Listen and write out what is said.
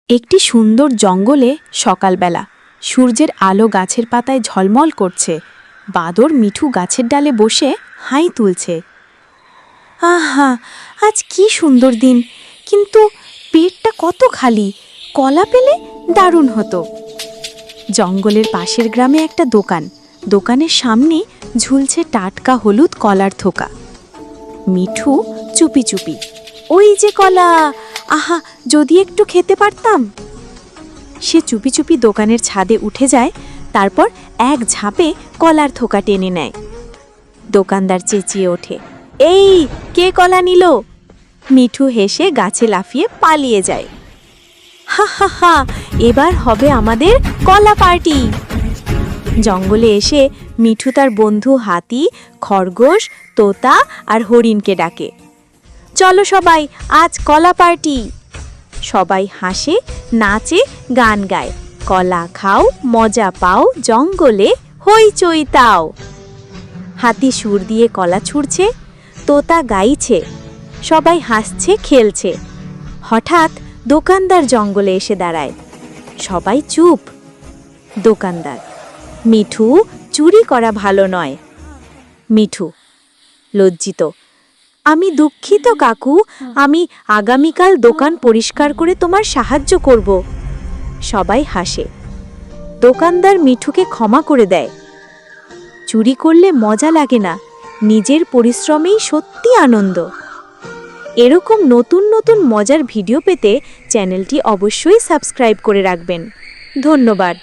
একটি সুন্দর জঙ্গলে সকালবেলা সূর্যের আলো গাছের পাতায় ঝলমল করছে। বাদর মিঠু গাছের ডালে বসে হাই তুলছে। আহা, আজ কি সুন্দর দিন, কিন্তু পেটটা কত খালি। কলা পেলে দারুণ হতো। জঙ্গলের পাশের গ্রামে একটা দোকান, দোকানের সামনে ঝুলছে টাটকা হলুদ কলার থোকা। মিঠু চুপি চুপি, ওই যে কলা, আহা যদি একটু খেতে পারতাম। সে চুপি চুপি দোকানের ছাদে উঠে যায়, তারপর এক ঝাঁপে কলার থোকা টেনে নেয়। দোকানদার চেঁচিয়ে ওঠে, এই কে কলা নিল? মিঠু হেসে গাছে লাফিয়ে পালিয়ে যায়। হা হা হা, এবার হবে আমাদের কলা পার্টি। জঙ্গলে এসে মিঠু তার বন্ধু হাতি, খরগোশ, তোতা আর হরিণকে ডাকে, চলো সবাই, আজ কলা পার্টি। সবাই হাসে, নাচে, গান গায়। কলা খাও, মজা পাও, জঙ্গলে হইচই তাও। হাতি সুর দিয়ে কলা ছুঁড়ছে, তোতা গাইছে, সবাই হাসছে, খেলছে। হঠাৎ দোকানদার জঙ্গলে এসে দাঁড়ায়। সবাই চুপ। দোকানদার, মিঠু, চুরি করা ভালো নয়। মিঠু লজ্জিত, আমি দুঃখিত কাকু, আমি আগামীকাল দোকান পরিষ্কার করে তোমার সাহায্য করব। সবাই হাসে। দোকানদার মিঠুকে ক্ষমা করে দেয়। চুরি করলে মজা লাগে না, নিজের পরিশ্রমেই সত্যি আনন্দ। এরকম নতুন নতুন মজার ভিডিও পেতে চ্যানেলটি অবশ্যই সাবস্ক্রাইব করে রাখবেন। ধন্যবাদ।